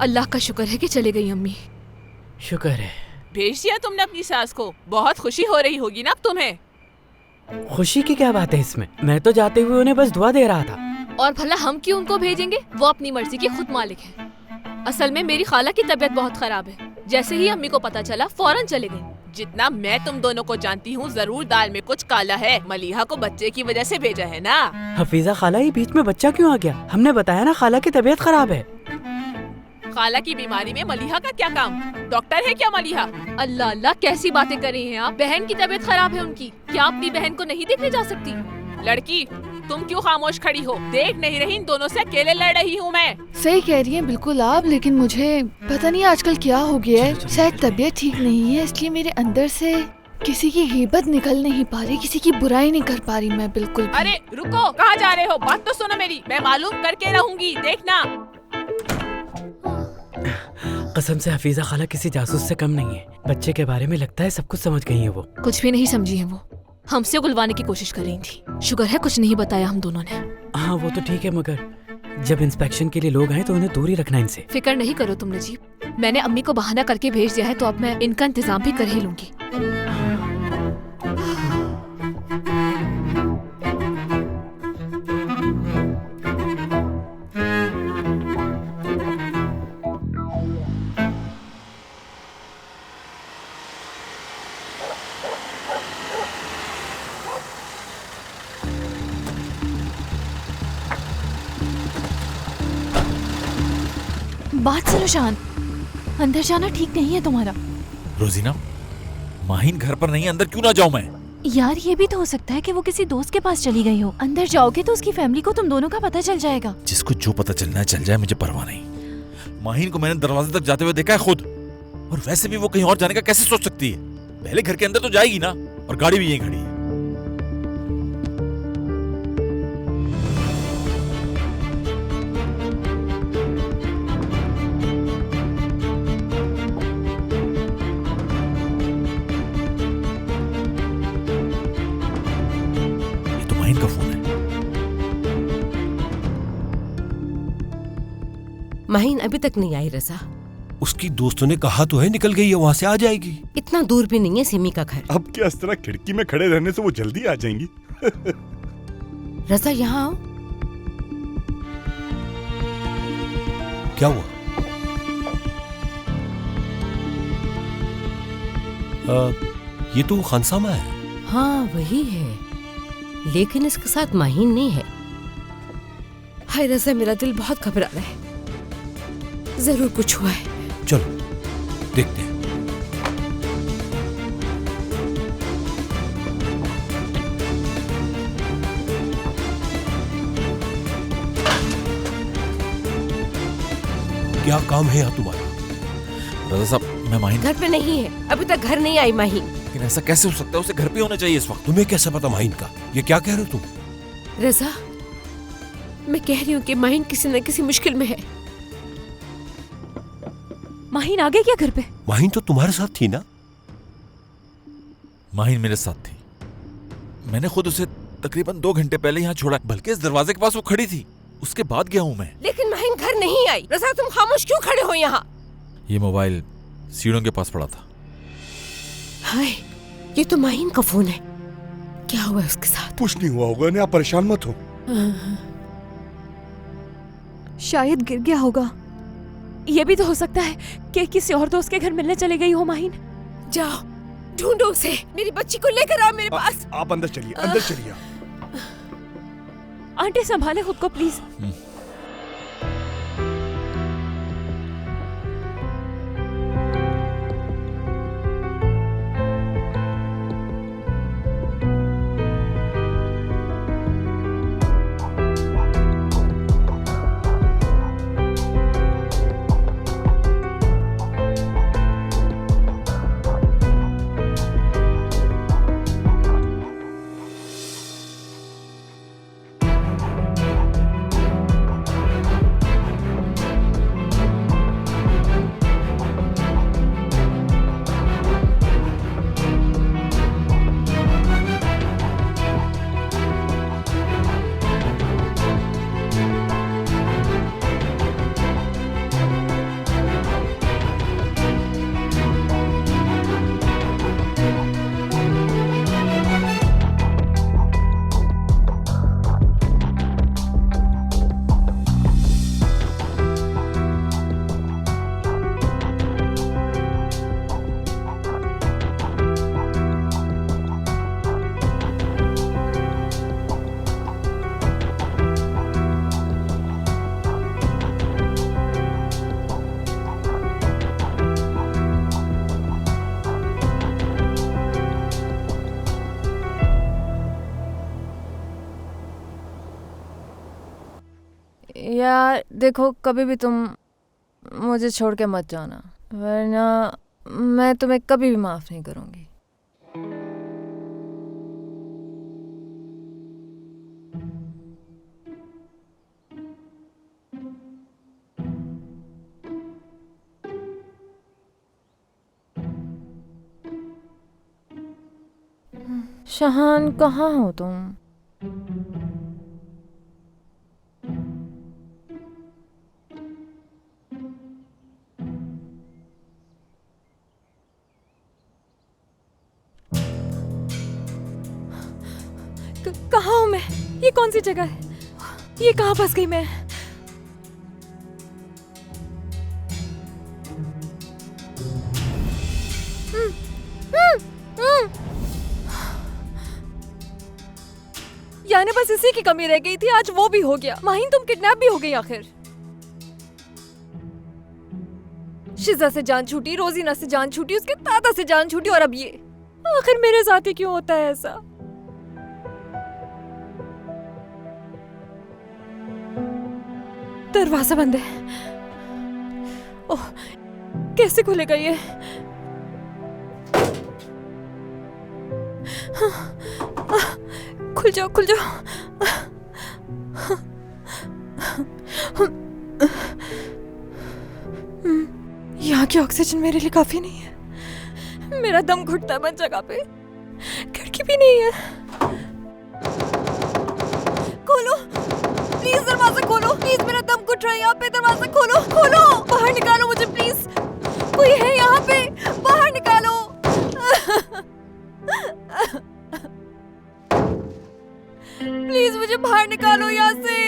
अल्लाह का शुक्र है कि चले गई अम्मी। शुक्र है। भेज दिया तुमने अपनी सास को, बहुत खुशी हो रही होगी ना अब तुम्हें। खुशी की क्या बात है इसमें? मैं तो जाते हुए उन्हें बस दुआ दे रहा था। और भला हम क्यों उनको भेजेंगे? वो अपनी मर्जी की खुद मालिक है। असल में मेरी खाला की तबीयत बहुत खराब है। जैसे ही अम्मी को पता चला फौरन चले गई। जितना मैं तुम दोनों को जानती हूँ, जरूर दाल में कुछ काला है। मलिहा को बच्चे की वजह से भेजा है ना। हफीजा खाला, ये बीच में बच्चा क्यों आ गया? हमने बताया ना खाला की तबीयत खराब है। खाला की बीमारी में मलिहा का क्या काम? डॉक्टर है क्या मलिहा? अल्लाह अल्लाह, कैसी बातें कर रही हैं आप? बहन की तबीयत खराब है उनकी। क्या अपनी बहन को नहीं देखने जा सकती? लड़की, तुम क्यों खामोश खड़ी हो? देख नहीं रही इन दोनों से अकेले लड़ रही हूँ मैं। सही कह रही हैं बिल्कुल आप, लेकिन मुझे पता नहीं आजकल क्या हो गया है। शायद तबीयत ठीक नहीं है, इसलिए मेरे अंदर से किसी की ग़ीबत निकल नहीं पा रही, किसी की बुराई नहीं कर पा रही मैं बिल्कुल भी। अरे रुको, कहाँ जा रहे हो? बात तो सुनो मेरी, मैं मालूम करके रहूंगी, देखना। कसम से हफीजा खाला किसी जासूस से कम नहीं है। बच्चे के बारे में लगता है सब कुछ समझ गई है वो। कुछ भी नहीं समझी है वो। हमसे उगलवाने की कोशिश कर रही थी। शुक्र है कुछ नहीं बताया हम दोनों ने। हाँ वो तो ठीक है, मगर जब इंस्पेक्शन के लिए लोग आए तो उन्हें दूर ही रखना इनसे। फिक्र नहीं करो तुम नजीब, मैंने अम्मी को बहाना करके भेज दिया है, तो अब मैं इनका इंतजाम भी कर ही लूंगी। बात सुनो शान, अंदर जाना ठीक नहीं है तुम्हारा। रोजीना, माहिन घर पर नहीं है, अंदर क्यों ना जाऊं मैं? यार ये भी तो हो सकता है कि वो किसी दोस्त के पास चली गई हो। अंदर जाओगे तो उसकी फैमिली को तुम दोनों का पता चल जाएगा। जिसको जो पता चलना है चल जाए, मुझे परवाह नहीं। माहिन को मैंने दरवाजे तक जाते हुए देखा है खुद, और वैसे भी वो कहीं और जाने का कैसे सोच सकती है? पहले घर के अंदर तो जाएगी ना, और गाड़ी भी यहीं खड़ी है। का फोन है। माहिन अभी तक नहीं आई रजा। उसकी दोस्तों ने कहा तो है निकल गई है, वहाँ से आ जाएगी। इतना दूर भी नहीं है सिमी का घर। अब क्या इस तरह खिड़की में खड़े रहने से वो जल्दी आ जाएंगी? रजा यहाँ आओ। क्या हुआ? ये तो खानसामा है। हाँ वही है, लेकिन इसके साथ माहिन नहीं है। हाय रजा, मेरा दिल बहुत घबरा रहा है। जरूर कुछ हुआ है। चलो देखते हैं। क्या काम है यहाँ तुम्हारा? रजा साहब, मैं माहिन घर पे नहीं है, अभी तक घर नहीं आई माहिन। लेकिन ऐसा कैसे हो सकता है? उसे घर पे होना चाहिए इस वक्त। तुम्हें कैसे पता माहिन का? ये क्या कह रहे हो तुम? रजा, मैं कह रही हूँ कि माहिन किसी न किसी मुश्किल में है। माहिन आ गई क्या घर पे? माहिन तो तुम्हारे साथ थी ना? माहिन मेरे साथ थी। मैंने खुद उसे तकरीबन 2 घंटे पहले यहाँ छोड़ा, बल्कि इस दरवाजे के पास वो खड़ी थी, उसके बाद गया हूँ मैं। लेकिन माहिन घर नहीं आई। रजा, तुम खामोश क्यों खड़े हो यहाँ? ये मोबाइल सीढ़ियों के पास पड़ा था। हाय, ये तो माहिन का फोन है। क्या हुआ उसके साथ? कुछ नहीं हुआ होगा ना, आप परेशान मत हो। शायद गिर गया होगा। ये भी तो हो सकता है कि किसी और दोस्त के घर मिलने चली गई हो माहिन। जाओ ढूंढो उसे, मेरी बच्ची को लेकर आओ मेरे पास। आप अंदर चलिए, अंदर चलिए। आंटी संभाले खुद को प्लीज। यार देखो, कभी भी तुम मुझे छोड़ के मत जाना, वरना मैं तुम्हें कभी भी माफ नहीं करूंगी। शहान, कहाँ हो तुम? कहाँ हूँ मैं? ये कौन सी जगह है? ये कहाँ फंस गई मैं? यानी बस इसी की कमी रह गई थी, आज वो भी हो गया। माहिन, तुम किडनैप भी हो गई आखिर। शिजा से जान छूटी, रोजीना से जान छूटी, उसके दादा से जान छूटी, और अब ये। आखिर मेरे साथ ही क्यों होता है ऐसा? दरवाजा बंद है। ओह, कैसे खुलेगा ये? खुल जाओ, खुल जाओ। यहाँ की ऑक्सीजन मेरे लिए काफी नहीं है। मेरा दम घुटता है बंद जगह पे। खिड़की भी नहीं है। खोलो प्लीज, दरवाजा खोलो प्लीज, मेरा दम घुट रहा है यहाँ पे। दरवाजा खोलो, खोलो, बाहर निकालो मुझे प्लीज। कोई है यहाँ पे? बाहर निकालो। प्लीज मुझे बाहर निकालो यहाँ से।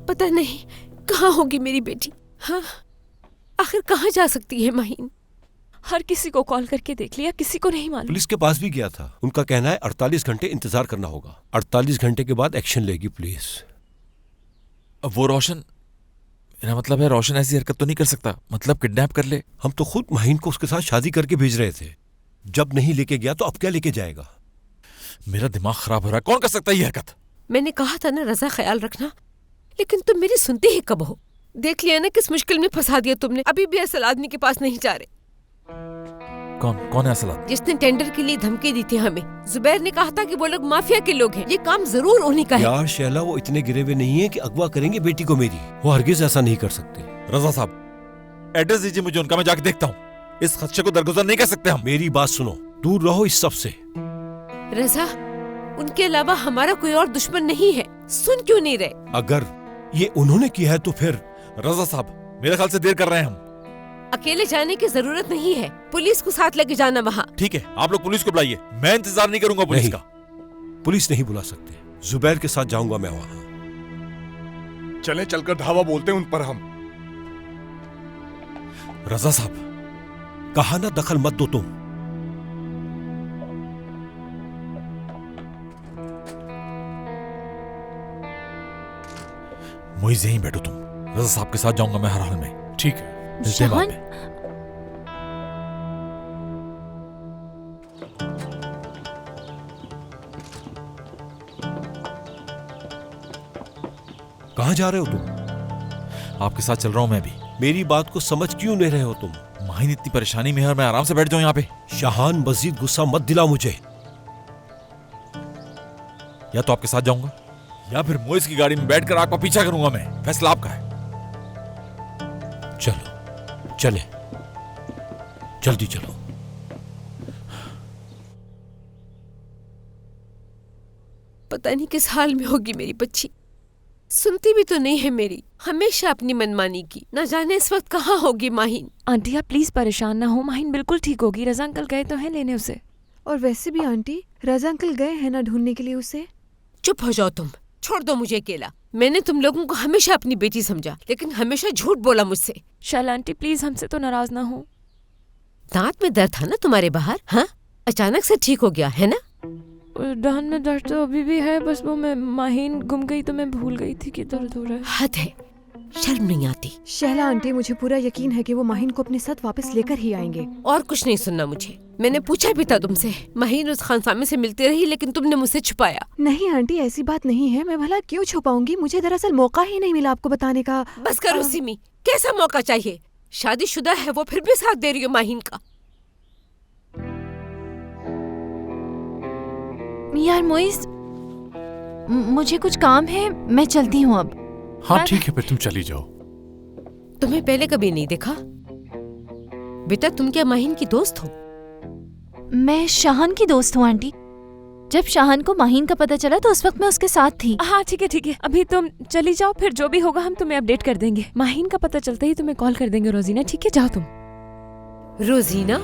पता नहीं कहाँ होगी मेरी बेटी। हाँ, आखिर कहाँ जा सकती है माहिन? हर किसी को कॉल करके देख लिया, किसी को नहीं मालूम। पुलिस के पास भी गया था। उनका कहना है 48 घंटे इंतजार करना होगा। 48 घंटे के बाद एक्शन लेगी पुलिस। अब वो रोशन, मेरा मतलब है रोशन ऐसी हरकत तो नहीं कर सकता, मतलब किडनैप कर ले। हम तो खुद माहिन को उसके साथ शादी करके भेज रहे थे। जब नहीं लेके गया तो अब क्या लेके जाएगा? मेरा दिमाग खराब हो रहा है। कौन कर सकता है ये हरकत? मैंने कहा था ना रजा, ख्याल रखना, लेकिन तुम मेरी सुनते ही कब हो? देख लिया ना किस मुश्किल में फंसा दिया तुमने। अभी भी असल आदमी के पास नहीं जा रहे। कौन है असल आदमी? जिसने टेंडर के लिए धमकी दी थी हमें। जुबैर ने कहा था कि वो लोग माफिया के लोग हैं, ये काम जरूर उन्हीं का है। यार शैला, वो इतने गिरे हुए नहीं है कि अगवा करेंगे बेटी को मेरी। वो हरगिज ऐसा नहीं कर सकते। रजा साहब, एड्रेस दीजिए मुझे उनका, मैं जाके देखता हूँ। इस खदशे को दरगुजर नहीं कर सकते हम। मेरी बात सुनो, दूर रहो इस सब से। रजा, उनके अलावा हमारा कोई और दुश्मन नहीं है। सुन क्यों नहीं रहे? अगर ये उन्होंने किया है तो फिर? रजा साहब, मेरे ख्याल से देर कर रहे हैं हम। अकेले जाने की जरूरत नहीं है, पुलिस को साथ लेके जाना वहाँ। ठीक है, आप लोग पुलिस को बुलाइए, मैं इंतजार नहीं करूंगा पुलिस का। पुलिस नहीं बुला सकते। जुबैर के साथ जाऊंगा मैं वहाँ। चले, चलकर धावा बोलते हैं उन पर हम। रजा साहब, कहा ना दखल मत दो तुम। मुइज़ यहीं बैठो तुम। रजा साहब के साथ जाऊंगा मैं हर हाल में। ठीक है, मिलते हैं बाद में। कहाँ जा रहे हो तुम? आपके साथ चल रहा हूं मैं भी। मेरी बात को समझ क्यों नहीं रहे हो तुम? माहिन इतनी परेशानी में है और मैं आराम से बैठ जाऊं यहाँ पे। शाहान, मजीद गुस्सा मत दिला मुझे। या तो आपके साथ जाऊंगा या फिर मोइस की गाड़ी में बैठकर आपका पीछा करूंगा मैं। फैसला आपका है। चलो, चले, जल्दी चलो। पता नहीं किस हाल में होगी मेरी बच्ची। सुनती भी तो नहीं है मेरी, हमेशा अपनी मनमानी की। न जाने इस वक्त कहाँ होगी माहिन। आंटी आप प्लीज परेशान ना हो, माहिन बिल्कुल ठीक होगी। रजा अंकल गए तो हैं लेने उसे। और वैसे भी आंटी, रजा अंकल गए हैं ना ढूंढने के लिए उसे। चुप हो जाओ तुम। छोड़ दो मुझे अकेला। मैंने तुम लोगों को हमेशा अपनी बेटी समझा, लेकिन हमेशा झूठ बोला मुझसे। शैला आंटी प्लीज हमसे तो नाराज ना हो। दांत में दर्द था ना तुम्हारे बाहर? हाँ, अचानक से ठीक हो गया है ना? दांत में दर्द तो अभी भी है, बस वो मैं माहीन गुम गई तो मैं भूल गई थी कि दर्द हो रहा है। हद है, शर्म नहीं आती। शैला आंटी मुझे पूरा यकीन है कि वो माहीन को अपने साथ वापस लेकर ही आएंगे। और कुछ नहीं सुनना मुझे। मैंने पूछा भी था तुमसे। माहीन उस खानसामे से मिलती रही, लेकिन तुमने मुझसे छुपाया। नहीं आंटी, ऐसी बात नहीं है। मैं भला क्यों छुपाऊंगी? मुझे दरअसल मौका ही नहीं मिला आपको बताने का। बस करो सिमी, कैसा मौका चाहिए? शादीशुदा है वो, फिर भी साथ दे रही हो माहीन का। यार मोइस, मुझे कुछ काम है, मैं चलती हूँ अब। हाँ ठीक है, फिर तुम चली जाओ। तुम्हें पहले कभी नहीं देखा बेटा। तुम क्या माहीन की दोस्त हो? मैं शाहान की दोस्त हूँ आंटी। जब शाहान को माहीन का पता चला तो उस वक्त मैं उसके साथ थी। हाँ ठीक है, अभी तुम चली जाओ, फिर जो भी होगा हम तुम्हें अपडेट कर देंगे। माहीन का पता चलते ही तुम्हें कॉल कर देंगे रोजीना, ठीक है? जाओ तुम। रोजीना?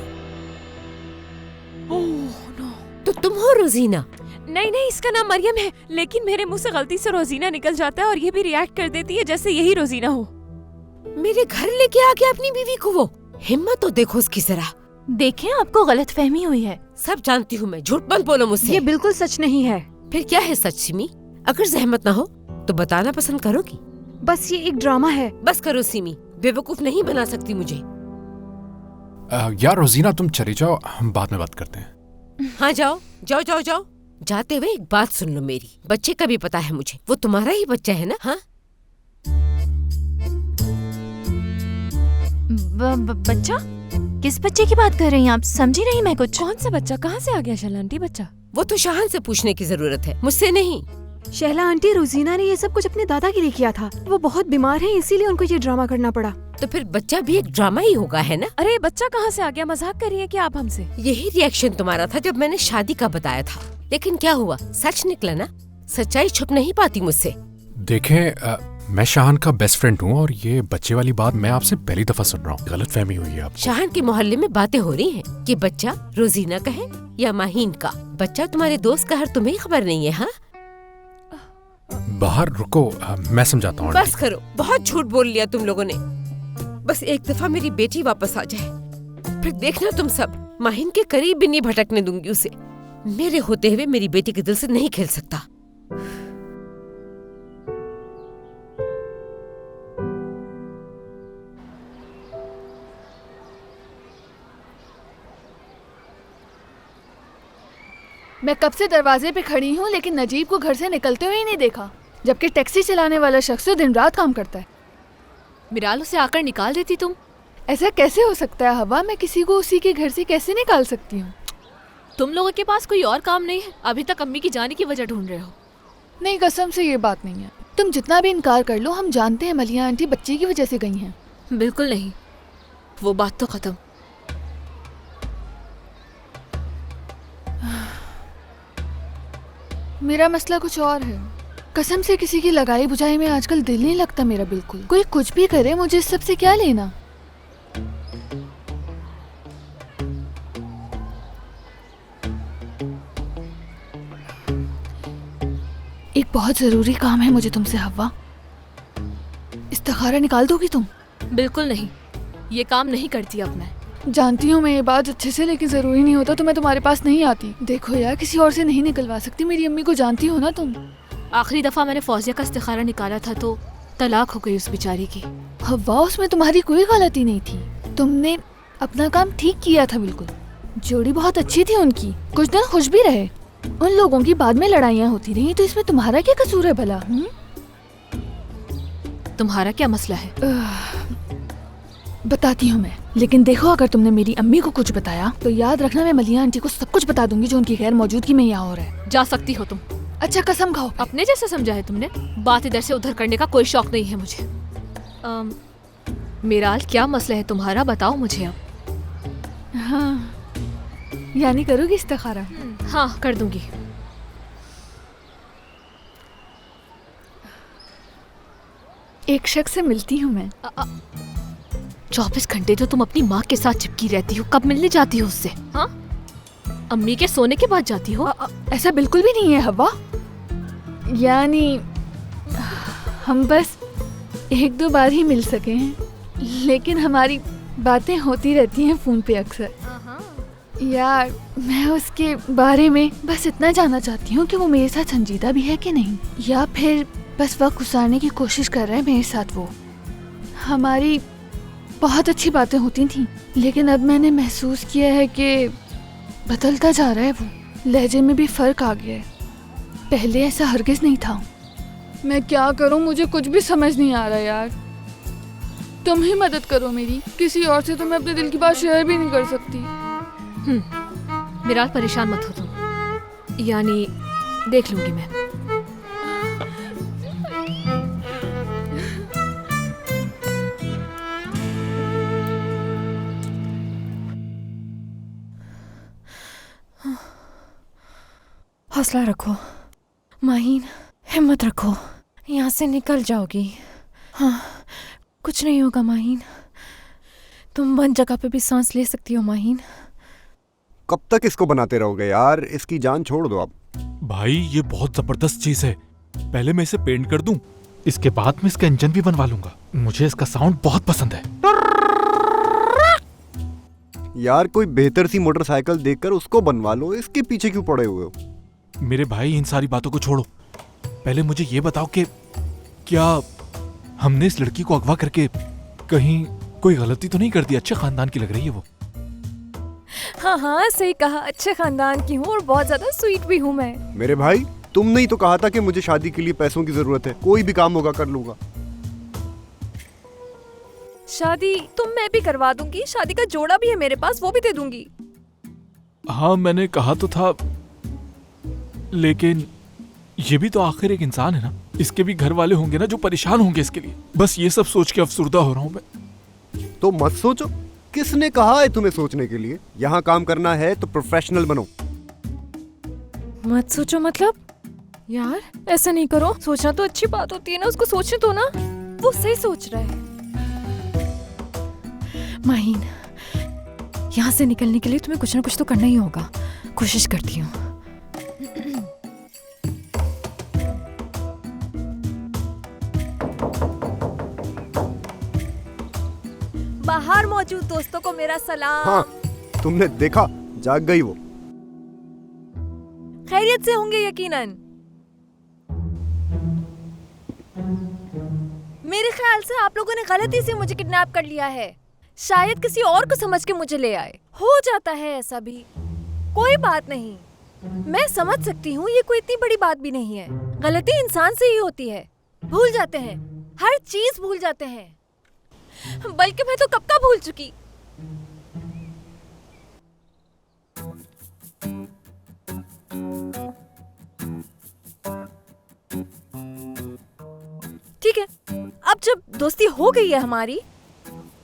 तो तुम हो रोजीना? नहीं, इसका नाम मरियम है, लेकिन मेरे मुंह से गलती से रोजीना निकल जाता है और ये भी रिएक्ट कर देती है जैसे यही रोजीना हो। मेरे घर लेके आ गया अपनी बीवी को वो। हिम्मत तो देखो उसकी जरा। देखें, आपको गलतफहमी हुई है। सब जानती हूँ मैं, झूठ मत बोलो मुझसे। ये बिल्कुल सच नहीं है। फिर क्या है सच सिमी? अगर जहमत ना हो तो बताना पसंद करोगी? बस ये एक ड्रामा है। बस करो सिमी, बेवकूफ नहीं बना सकती मुझे। यार रोजीना तुम चली जाओ, हम बाद में बात करते हैं। हाँ जाओ। जाते हुए एक बात सुन लो मेरी। बच्चे का भी पता है मुझे, वो तुम्हारा ही बच्चा है ना? हाँ, बच्चा? किस बच्चे की बात कर रही हैं आप? समझी नहीं मैं कुछ। कौन सा बच्चा? कहाँ से आ गया शैला आंटी बच्चा? वो तो शाहान से पूछने की जरूरत है, मुझसे नहीं। शैला आंटी, रोजीना ने ये सब कुछ अपने दादा के लिए किया था। वो बहुत बीमार है, इसीलिए उनको ये ड्रामा करना पड़ा। तो फिर बच्चा भी एक ड्रामा ही होगा, है ना? अरे बच्चा कहाँ से आ गया? मजाक कर रही है क्या आप हमसे? यही रिएक्शन तुम्हारा था जब मैंने शादी का बताया था, लेकिन क्या हुआ? सच निकला ना। सच्चाई छुप नहीं पाती मुझसे। देखें, मैं शाहान का बेस्ट फ्रेंड हूँ और ये बच्चे वाली बात मैं आपसे पहली दफा सुन रहा हूँ। गलतफहमी हुई है आपको। शाहान के मोहल्ले में बातें हो रही हैं कि बच्चा रोजीना का है या माहीन का। बच्चा तुम्हारे दोस्त का है, तुम्हें खबर नहीं है? हाँ, बाहर रुको, मैं समझाता हूँ। बस करो, बहुत झूठ बोल लिया तुम लोगों ने। बस एक दफा मेरी बेटी वापस आ जाए, फिर देखना तुम सब। माहीन के करीब भी नहीं भटकने दूंगी उसे। मेरे होते हुए मेरी बेटी के दिल से नहीं खेल सकता। मैं कब से दरवाजे पे खड़ी हूँ, लेकिन नजीब को घर से निकलते हुए ही नहीं देखा, जबकि टैक्सी चलाने वाला शख्स तो दिन रात काम करता है। मिराल, उसे आकर निकाल देती तुम। ऐसा कैसे हो सकता है हवा? मैं किसी को उसी के घर से कैसे निकाल सकती हूँ? तुम लोगों के पास कोई और काम नहीं है? अभी तक अम्मी की जाने की वजह ढूंढ रहे हो? नहीं, कसम से ये बात नहीं है। तुम जितना भी इनकार कर लो, हम जानते हैं मलिया आंटी बच्चे की वजह से गई हैं। बिल्कुल नहीं, वो बात तो खत्म। मेरा मसला कुछ और है। कसम से किसी की लगाई बुझाई में आजकल दिल नहीं लगता मेरा बिल्कुल। कोई कुछ भी करे, मुझे इस सब से क्या लेना। एक बहुत जरूरी काम है मुझे तुमसे हव्वा। इस्तिखारा निकाल दोगी तुम? बिल्कुल नहीं, ये काम नहीं करती अब मैं। जानती हूँ मैं ये बात अच्छे से, लेकिन जरूरी नहीं होता तो मैं तुम्हारे पास नहीं आती। देखो यार, किसी और से नहीं निकलवा सकती। मेरी अम्मी को जानती हो ना तुम। आखिरी दफा मैंने फौजिया का इस्तिखारा निकाला था तो तलाक हो गई उस बेचारी की। हव्वा, उसमें तुम्हारी कोई गलती नहीं थी। तुमने अपना काम ठीक किया था बिल्कुल। जोड़ी बहुत अच्छी थी उनकी, कुछ दिन खुश भी रहे। उन लोगों की बाद में लड़ाइयाँ होती रही, तो इसमें तुम्हारा क्या कसूर है भला? तुम्हारा क्या मसला है? बताती हूँ मैं, लेकिन देखो अगर तुमने मेरी अम्मी को कुछ बताया तो याद रखना मैं मलिया आंटी को सब कुछ बता दूंगी जो उनकी गैर मौजूदगी में यहाँ हो रहा है। जा सकती हो तुम। अच्छा, कसम खाओ। अपने जैसे समझा है तुमने। बात इधर से उधर करने का कोई शौक नहीं है मुझे। मिराल, क्या मसला है तुम्हारा? बताओ मुझे अब। हाँ, यानी करोगी इस्तिखारा? हाँ, कर दूंगी। एक शख्स से मिलती हूँ मैं। 24 घंटे तो तुम अपनी माँ के साथ चिपकी रहती हो, कब मिलने जाती हो उससे? हाँ, अम्मी के सोने के बाद जाती हो? ऐसा बिल्कुल भी नहीं है हव्वा। यानी हम बस 1-2 बार ही मिल सके हैं, लेकिन हमारी बातें होती रहती हैं फ़ोन पे अक्सर। यार मैं उसके बारे में बस इतना जानना चाहती हूँ कि वो मेरे साथ संजीदा भी है कि नहीं, या फिर बस वक्त गुजारने की कोशिश कर रहा है मेरे साथ। वो हमारी बहुत अच्छी बातें होती थीं, लेकिन अब मैंने महसूस किया है कि बदलता जा रहा है वो, लहजे में भी फ़र्क आ गया है। पहले ऐसा हरगिज़ नहीं था। मैं क्या करूं, मुझे कुछ भी समझ नहीं आ रहा यार। तुम ही मदद करो मेरी, किसी और से तो मैं अपने दिल की बात शेयर भी नहीं कर सकती। विराट परेशान मत हो तुम, यानी देख लूंगी मैं। हौसला रखो माहीन, हिम्मत रखो, यहाँ से निकल जाओगी। हाँ, कुछ नहीं होगा माहीन, तुम बंद जगह पे भी सांस ले सकती हो माहीन। कब तक इसको बनाते रहोगे यार, इसकी जान छोड़ दो अब। भाई ये बहुत जबरदस्त चीज है, पहले मैं इसे पेंट कर दूं, इसके बाद मैं इसका इंजन भी बनवा लूंगा। मुझे इसका साउंड बहुत पसंद है। यार कोई बेहतर सी मोटरसाइकिल देखकर उसको बनवा लो, इसके पीछे क्यों पड़े हुए हो? मेरे भाई इन सारी बातों को छोड़ो, पहले मुझे ये बताओ कि क्या हमने इस लड़की को अगवा करके कहीं कोई गलती तो नहीं कर दी? अच्छे खानदान की लग रही है वो। हाँ हाँ सही कहा, अच्छे खानदान की हूँ और बहुत ज्यादा स्वीट भी हूँ मैं। मेरे भाई तुमने ही तो कहा था कि मुझे शादी के लिए पैसों की जरूरत है, कोई भी काम होगा कर लूंगा। शादी तुम मैं भी करवा दूंगी, शादी का जोड़ा भी है मेरे पास, वो भी दे दूंगी। हाँ मैंने कहा तो था, लेकिन ये भी तो आखिर एक इंसान है ना, इसके भी घर वाले होंगे ना जो परेशान होंगे इसके लिए। बस ये सब सोच के अफसुर्दा हो रहा हूँ मैं। तो मत सोचो, किसने कहा है तुम्हें सोचने के लिए? यहाँ काम करना है तो प्रोफेशनल बनो। मत सोचो मतलब? यार ऐसा नहीं करो, सोचना तो अच्छी बात होती है ना, उसको सोचने दो ना, वो सही सोच रहा है। माहीन, यहाँ से निकलने के लिए तुम्हें कुछ ना कुछ तो करना ही होगा, कोशिश करती हूँ। बाहर मौजूद दोस्तों को मेरा सलाम। हाँ, तुमने देखा, जाग गई वो। खैरियत से होंगे यकीनन। मेरे ख्याल से आप लोगों ने गलती से मुझे किडनैप कर लिया है, शायद किसी और को समझ के मुझे ले आए। हो जाता है ऐसा भी, कोई बात नहीं, मैं समझ सकती हूँ, ये कोई इतनी बड़ी बात भी नहीं है। गलती इंसान से ही होती है, भूल जाते हैं, हर चीज भूल जाते हैं, बल्कि मैं तो कब का भूल चुकी। ठीक है, अब जब दोस्ती हो गई है हमारी,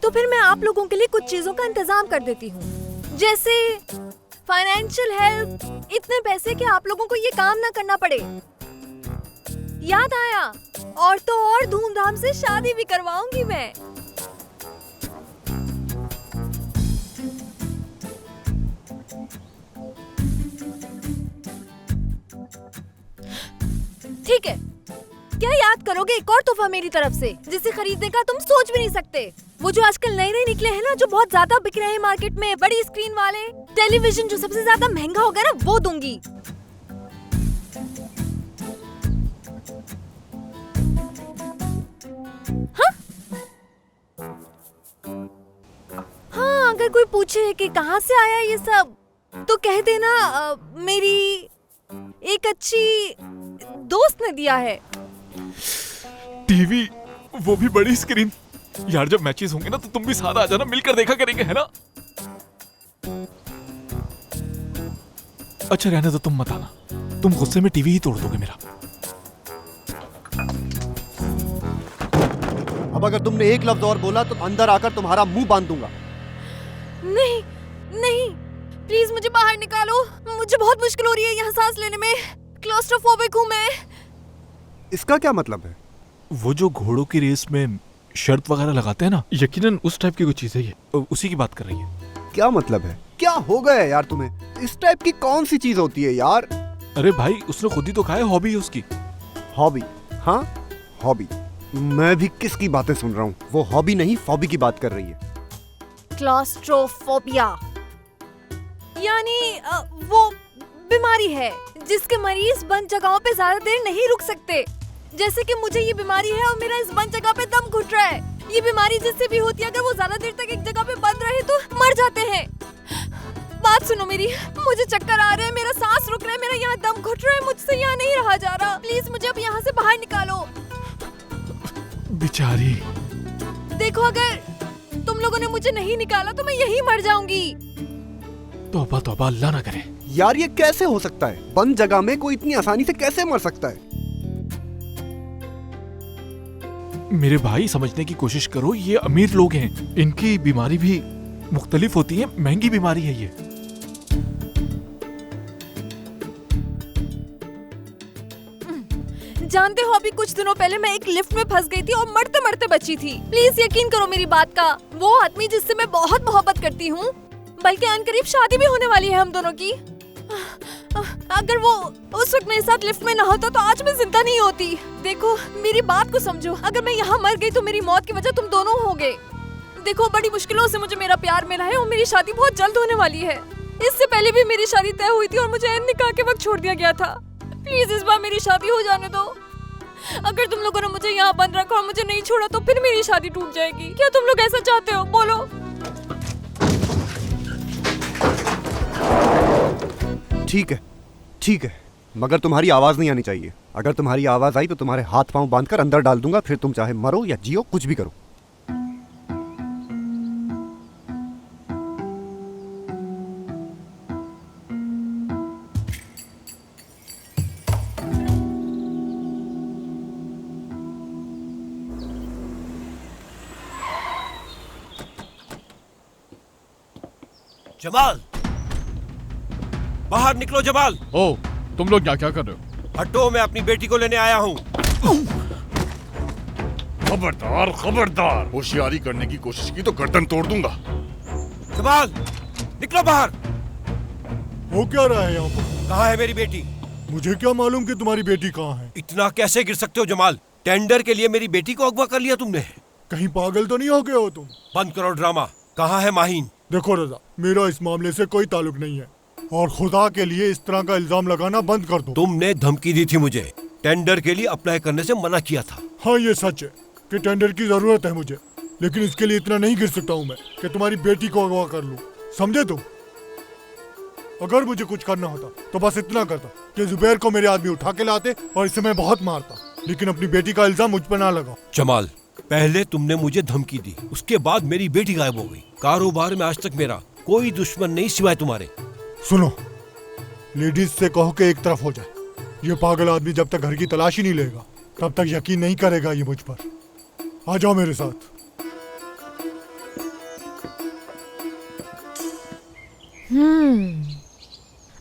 तो फिर मैं आप लोगों के लिए कुछ चीजों का इंतजाम कर देती हूँ, जैसे फाइनेंशियल हेल्प, इतने पैसे कि आप लोगों को ये काम ना करना पड़े। याद आया, और तो और धूमधाम से शादी भी करवाऊंगी मैं। ठीक है, क्या याद करोगे एक और तोहफा मेरी तरफ से, जिसे खरीदने का तुम सोच भी नहीं सकते? वो जो आजकल नए नए निकले हैं ना, जो बहुत ज्यादा बिक रहे हैं मार्केट में, बड़ी स्क्रीन वाले टेलीविजन जो सबसे ज्यादा महंगा होगा ना, वो दूंगी। हाँ? हाँ, अगर कोई पूछे कि कहाँ से आया ये सब, तो कह देना मेरी एक अच्छी दोस्त ने दिया है। टीवी, वो भी बड़ी स्क्रीन। यार जब मैचेस होंगे ना तो तुम भी साथ आ जाना, मिलकर देखा करेंगे, है ना? अच्छा रहने दो, तुम मत आना, तुम गुस्से में टीवी ही तोड़ दोगे मेरा। अब अगर तुमने एक लफ्ज और बोला तो अंदर आकर तुम्हारा मुंह बांध दूंगा। नहीं नहीं, प्लीज मुझे बाहर निकालो, मुझे बहुत मुश्किल हो रही है यहाँ सांस लेने में, क्लॉस्ट्रोफोबिक हूँ मैं। इसका क्या मतलब है? वो जो घोड़ों की रेस में शर्त वगैरह लगाते हैं ना, यकीनन उस टाइप की कोई चीज है ये, उसी की बात कर रही है। क्या मतलब है? क्या हो गया यार तुम्हें? इस टाइप की कौन सी चीज होती है यार? अरे भाई उसने खुद ही तो कहा है, हॉबी है उसकी। हॉबी? हाँ हॉबी। मैं भी किसकी बातें सुन रहा हूँ? वो हॉबी नहीं फॉबी की बात कर रही है। क्लॉस्ट्रोफोबिया यानी वो बीमारी है जिसके मरीज बंद जगहों पे ज्यादा देर नहीं रुक सकते। जैसे कि मुझे ये बीमारी है और मेरा इस बंद जगह पे दम घुट रहा है। ये बीमारी जिससे भी होती है, अगर वो ज्यादा देर तक एक जगह पे बंद रहे तो मर जाते हैं। बात सुनो मेरी, मुझे चक्कर आ रहे हैं, मेरा सांस रुक रहा है, मेरा यहाँ दम घुट रहा है, मुझसे यहाँ नहीं रहा जा रहा। प्लीज मुझे अब यहाँ से बाहर निकालो। बेचारी। देखो अगर तुम लोगों ने मुझे नहीं निकाला तो मैं यहीं मर जाऊंगी। तौबा तौबा, अल्लाह ना करे। यार ये कैसे हो सकता है? बंद जगह में कोई इतनी आसानी से कैसे मर सकता है? मेरे भाई, समझने की कोशिश करो, ये अमीर लोग हैं, इनकी बीमारी भी मुख्तलिफ होती है, महंगी बीमारी है ये। जानते हो अभी कुछ दिनों पहले मैं एक लिफ्ट में फंस गई थी और मरते मरते बची थी। प्लीज यकीन करो मेरी बात का। वो आदमी जिससे मैं बहुत मोहब्बत करती हूँ, बल्कि अनकरीब शादी भी होने वाली है हम दोनों की, अगर वो उस वक्त मेरे साथ लिफ्ट में ना होता तो आज मैं जिंदा नहीं होती। देखो मेरी बात को समझो, अगर मैं यहाँ मर गई तो मेरी मौत की वजह तुम दोनों होगे। देखो बड़ी मुश्किलों से मुझे मेरा प्यार मिला है और मेरी शादी बहुत जल्द होने वाली है। इससे पहले भी मेरी शादी तय हुई थी और मुझे निकाह के वक्त छोड़ दिया गया था। प्लीज इस बार मेरी शादी हो जाने दो। अगर तुम लोगों ने मुझे यहाँ बंद रखा और मुझे नहीं छोड़ा तो फिर मेरी शादी टूट जाएगी। क्या तुम लोग ऐसा चाहते हो? बोलो। ठीक है, मगर तुम्हारी आवाज नहीं आनी चाहिए। अगर तुम्हारी आवाज आई तो तुम्हारे हाथ पांव बांधकर अंदर डाल दूंगा, फिर तुम चाहे मरो या जियो, कुछ भी करो। जमाल, बाहर निकलो जमाल। ओ, तुम लोग क्या क्या कर रहे हो? हटो, मैं अपनी बेटी को लेने आया हूँ। खबरदार खबरदार, होशियारी करने की कोशिश की तो गर्दन तोड़ दूंगा। जमाल, निकलो बाहर। हो क्या रहा है यहाँ पर? कहाँ है मेरी बेटी? मुझे क्या मालूम कि तुम्हारी बेटी कहाँ है। इतना कैसे गिर सकते हो जमाल? टेंडर के लिए मेरी बेटी को अगवा कर लिया तुमने। कहीं पागल तो नहीं हो गए हो तुम? बंद करो ड्रामा। कहाँ है माहीन? देखो रजा, मेरा इस मामले से कोई ताल्लुक नहीं है और खुदा के लिए इस तरह का इल्जाम लगाना बंद कर दो। तुमने धमकी दी थी मुझे, टेंडर के लिए अप्लाई करने से मना किया था। हाँ ये सच है कि टेंडर की जरूरत है मुझे, लेकिन इसके लिए इतना नहीं गिर सकता हूँ मैं कि तुम्हारी बेटी को अगवा कर लूँ। समझे तुम? अगर मुझे कुछ करना होता तो बस इतना करता कि जुबैर को मेरे आदमी उठा के लाते और इसे मैं बहुत मारता, लेकिन अपनी बेटी का इल्जाम मुझ पर ना लगाओ। जमाल, पहले तुमने मुझे धमकी दी, उसके बाद मेरी बेटी गायब हो गई। कारोबार में आज तक मेरा कोई दुश्मन नहीं सिवाय तुम्हारे। सुनो, लेडीज से कहो कि एक तरफ हो जाए। ये पागल आदमी जब तक घर की तलाशी नहीं लेगा तब तक यकीन नहीं करेगा ये मुझ पर। आ जाओ मेरे साथ।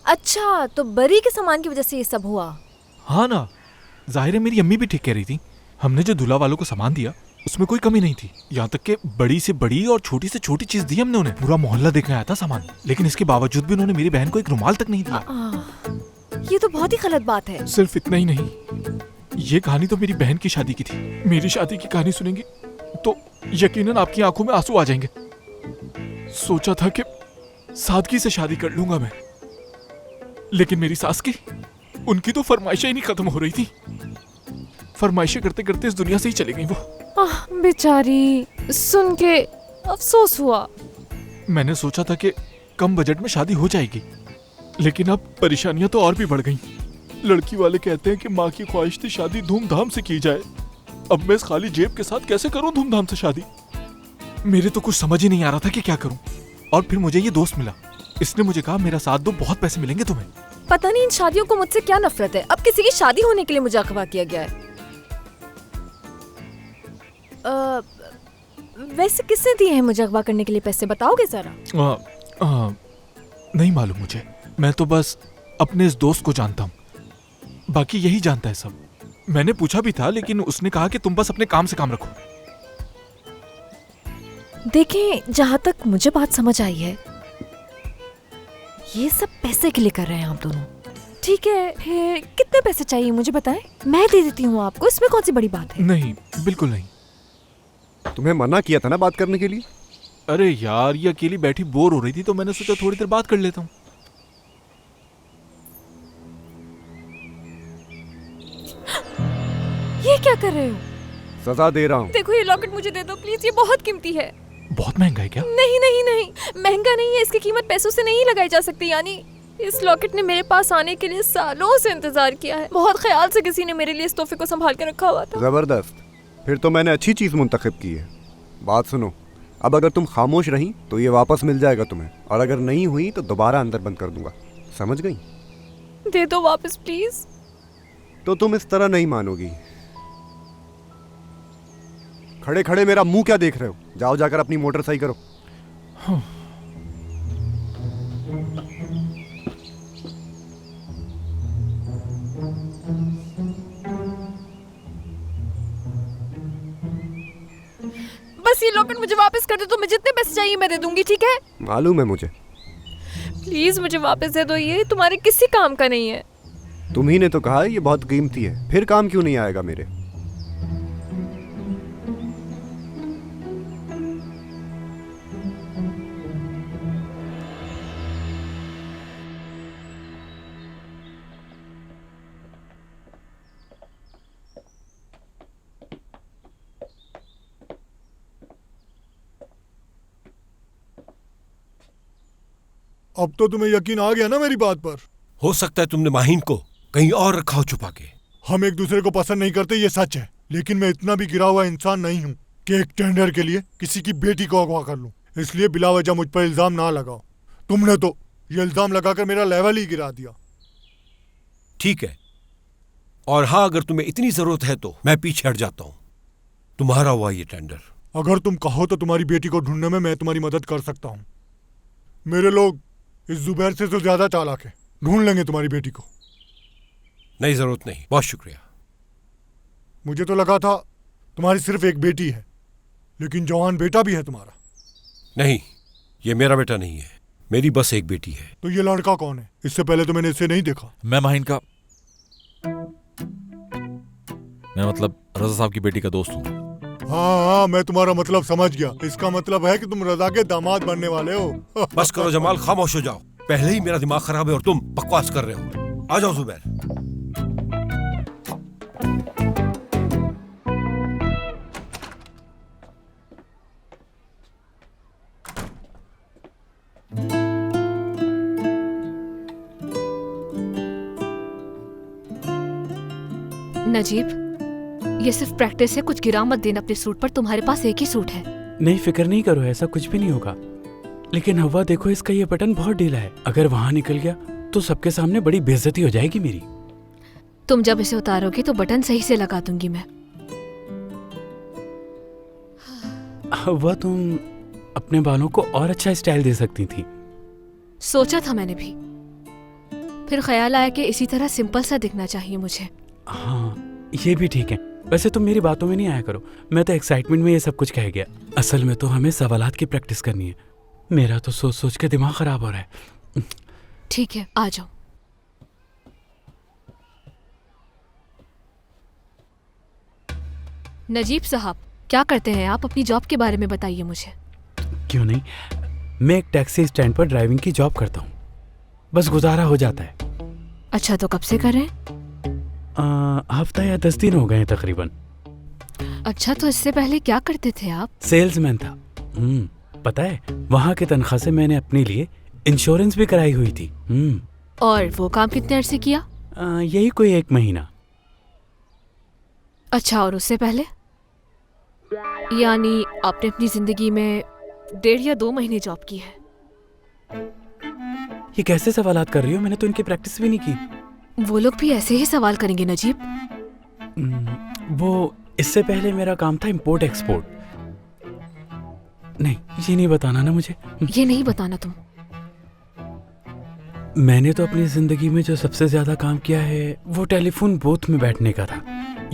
अच्छा, तो बरी के सामान की वजह से ये सब हुआ? हाँ ना, जाहिर है मेरी अम्मी भी ठीक कह रही थी। हमने जो दूल्हा वालों को सामान दिया उसमें कोई कमी नहीं थी, यहाँ तक कि बड़ी से बड़ी और छोटी से छोटी चीज दी हमने उन्हें। पूरा मोहल्ला देखने आया था सामान, लेकिन इसके बावजूद भी उन्होंने मेरी बहन को एक रुमाल तक नहीं दिया। ये तो बहुत ही गलत बात है। सिर्फ इतना ही नहीं, ये कहानी तो मेरी बहन की शादी की थी। मेरी शादी की कहानी सुनेंगे तो यकीनन आपकी आंखों में आंसू आ जाएंगे। सोचा था कि सादगी से शादी कर लूंगा मैं, लेकिन मेरी सास की, उनकी तो फरमाइशें ही नहीं खत्म हो रही थी। फरमाइशें करते करते इस दुनिया से ही चली गई वो। बेचारी, सुन के अफसोस हुआ। मैंने सोचा था कि कम बजट में शादी हो जाएगी, लेकिन अब परेशानियां तो और भी बढ़ गईं। लड़की वाले कहते हैं कि माँ की ख्वाहिश थी शादी धूमधाम से की जाए। अब मैं इस खाली जेब के साथ कैसे करूं धूमधाम से शादी? मेरे तो कुछ समझ ही नहीं आ रहा था कि क्या करूं। और फिर मुझे ये दोस्त मिला, इसने मुझे कहा मेरा साथ दो, बहुत पैसे मिलेंगे तुम्हें। पता नहीं इन शादियों को मुझसे क्या नफरत है। अब किसी की शादी होने के लिए मुझे अगवा किया गया है। वैसे किसने दिए हैं मुझे अगवा करने के लिए पैसे, बताओगे जरा? नहीं मालूम मुझे, मैं तो बस अपने इस दोस्त को जानता हूँ, बाकी यही जानता है सब। मैंने पूछा भी था, लेकिन उसने कहा कि तुम बस अपने काम से काम रखो। देखें, जहाँ तक मुझे बात समझ आई है, ये सब पैसे के लिए कर रहे हैं आप दोनों। ठीक है, फिर कितने पैसे चाहिए मुझे बताएं, मैं दे देती हूँ आपको, इसमें कौन सी बड़ी बात है। नहीं, बिल्कुल नहीं। तुम्हें मना किया था ना बात करने के लिए। अरे यार, ये अकेली बैठी बोर हो रही थी तो मैंने सोचा थोड़ी देर बात कर लेता हूँ। ये क्या कर रहे हो? सजा दे रहा हूँ। देखो ये लॉकेट मुझे दे दो प्लीज, ये बहुत कीमती है। बहुत महंगा है क्या? नहीं नहीं नहीं, महंगा नहीं है, इसकी कीमत पैसों से नहीं लगाई जा सकती। यानी इस लॉकेट ने मेरे पास आने के लिए सालों से इंतजार किया है। बहुत ख्याल से किसी ने मेरे लिए इस तोहफे को संभाल के रखा हुआ था। जबरदस्त, फिर तो मैंने अच्छी चीज मुंतखब की है। बात सुनो, अब अगर तुम खामोश रही तो ये वापस मिल जाएगा तुम्हें, और अगर नहीं हुई तो दोबारा अंदर बंद कर दूंगा। समझ गई? दे दो वापस प्लीज। तो तुम इस तरह नहीं मानोगी। खड़े खड़े मेरा मुंह क्या देख रहे हो? जाओ जाकर अपनी मोटर सही करो। बस ये लॉकेट मुझे वापस कर दो, तो मैं जितने पैसे चाहिए मैं दे दूंगी, ठीक है? मालूम है मुझे। प्लीज मुझे वापस दे दो, ये तुम्हारे किसी काम का नहीं है। तुम ही ने तो कहा है ये बहुत कीमती है, फिर काम क्यों नहीं आएगा मेरे? अब तो तुम्हें यकीन आ गया ना मेरी बात पर? हो सकता है तुमने माहीन को कहीं और रखा हो छुपा के। हम एक दूसरे को पसंद नहीं करते, ये सच है, लेकिन मैं इतना भी गिरा हुआ इंसान नहीं हूँ कि एक टेंडर के लिए किसी की बेटी को अगवा कर लूं। इसलिए बिला वजह मुझ पर इल्जाम ना लगाओ। तुमने तो ये इल्जाम लगाकर मेरा लेवल ही गिरा दिया। ठीक है, और हाँ, अगर तुम्हें इतनी जरूरत है तो मैं पीछे हट जाता हूँ। तुम्हारा हुआ ये टेंडर। अगर तुम कहो तो तुम्हारी बेटी को ढूंढने में मैं तुम्हारी मदद कर सकता हूँ। मेरे लोग इस जुबैर से तो ज्यादा चालाक है, ढूंढ लेंगे तुम्हारी बेटी को। नहीं, जरूरत नहीं, बहुत शुक्रिया। मुझे तो लगा था तुम्हारी सिर्फ एक बेटी है, लेकिन जवान बेटा भी है तुम्हारा। नहीं, ये मेरा बेटा नहीं है, मेरी बस एक बेटी है। तो ये लड़का कौन है? इससे पहले तो मैंने इसे नहीं देखा। मैं माहीन का, मैं मतलब रजा साहब की बेटी का दोस्त हूँ। हाँ, मैं तुम्हारा मतलब समझ गया। इसका मतलब है कि तुम रजा के दामाद बनने वाले हो। बस करो जमाल, खामोश हो जाओ। पहले ही मेरा दिमाग खराब है और तुम बकवास कर रहे हो। आ जाओ जुबैर। नजीब, ये सिर्फ प्रैक्टिस है, कुछ गिरा मत देना अपने सूट पर। तुम्हारे पास एक ही सूट है। नहीं, फिक्र नहीं करो, ऐसा कुछ भी नहीं होगा। लेकिन हवा देखो, इसका ये बटन बहुत ढीला है, अगर वहां निकल गया तो सबके सामने बड़ी बेइज्जती हो जाएगी मेरी। तुम जब इसे उतारोगे तो बटन सही से लगा दूंगी मैं। हवा, तुम अपने बालों को और अच्छा स्टाइल दे सकती थी। सोचा था मैंने भी, फिर ख्याल आया कि इसी तरह सिंपल सा दिखना चाहिए मुझे। हाँ, ये भी ठीक है। वैसे तुम मेरी बातों में नहीं आया करो, मैं तो एक्साइटमेंट में ये सब कुछ कह गया। असल में तो हमें सवालात की प्रैक्टिस करनी है। मेरा तो सोच सोच के दिमाग खराब हो रहा है। ठीक है, आ जाओ। नजीब साहब, क्या करते हैं आप? अपनी जॉब के बारे में बताइए मुझे। क्यों नहीं, मैं एक टैक्सी स्टैंड पर ड्राइविंग की जॉब करता हूँ, बस गुजारा हो जाता है। अच्छा, तो कब से कर रहे हैं? हफ्ता या 10 दिन हो गए हैं तकरीबन। अच्छा, तो इससे पहले क्या करते थे आप? सेल्समैन था। पता है, वहाँ के तनख्वाह से मैंने अपने लिए इंश्योरेंस भी कराई हुई थी। और वो काम कितने अरसे किया? यही कोई 1 महीना। अच्छा, और उससे पहले? यानी आपने अपनी जिंदगी में 1.5 या 2 महीने जॉब की है। ये कैसे सवालात कर रही हो? मैंने तो इनकी प्रैक्टिस भी नहीं की। वो लोग भी ऐसे ही सवाल करेंगे नजीब। वो इससे पहले मेरा काम था इंपोर्ट एक्सपोर्ट। नहीं, ये नहीं बताना ना मुझे। ये नहीं बताना तुम। मैंने तो अपनी जिंदगी में जो सबसे ज्यादा काम किया है वो टेलीफोन बूथ में बैठने का था।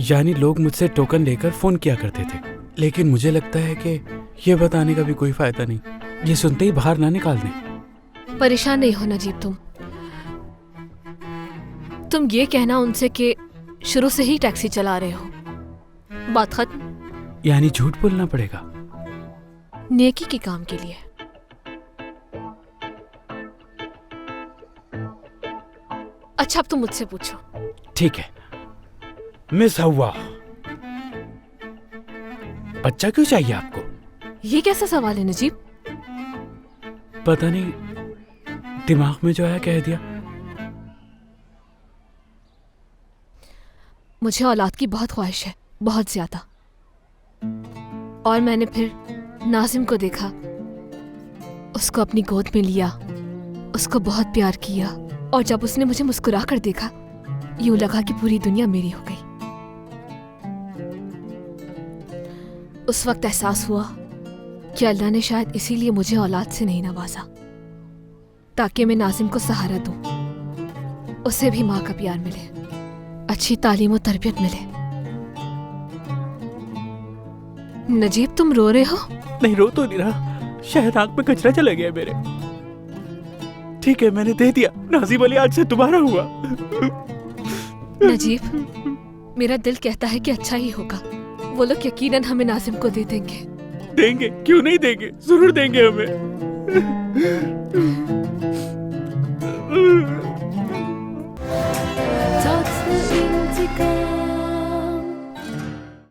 यानी लोग मुझसे टोकन लेकर फोन किया करते थे। लेकिन मुझे लगता है कि ये बताने का भी कोई फायदा नहीं, ये सुनते ही बाहर ना निकाल दें। परेशान नहीं हो नजीब तुम। तुम ये कहना उनसे कि शुरू से ही टैक्सी चला रहे हो, बात खत्म। यानी झूठ बोलना पड़ेगा? नेकी के काम के लिए। अच्छा, अब तुम मुझसे पूछो। ठीक है। मिस हवा, बच्चा क्यों चाहिए आपको? ये कैसा सवाल है नजीब? पता नहीं, दिमाग में जो आया कह दिया। मुझे औलाद की बहुत ख्वाहिश है, बहुत ज्यादा। और मैंने फिर नाजिम को देखा, उसको अपनी गोद में लिया, उसको बहुत प्यार किया, और जब उसने मुझे मुस्कुरा कर देखा, यूं लगा कि पूरी दुनिया मेरी हो गई। उस वक्त एहसास हुआ कि अल्लाह ने शायद इसीलिए मुझे औलाद से नहीं नवाजा, ताकि मैं नाजिम को सहारा दूं, उसे भी माँ का प्यार मिले, अच्छी तालीम और तरबियत मिले। नजीब, तुम रो रहे हो? नहीं, रो तो नहीं रहा, शायद आंख में कचरा चला गया मेरे। ठीक है, मैंने दे दिया। नाजिम अली आज से तुम्हारा हुआ। नजीब, मेरा दिल कहता है कि अच्छा ही होगा। वो लोग यकीनन हमें नाजिम को दे देंगे। देंगे? क्यों नहीं देंगे, जरूर देंगे हमें। Talks the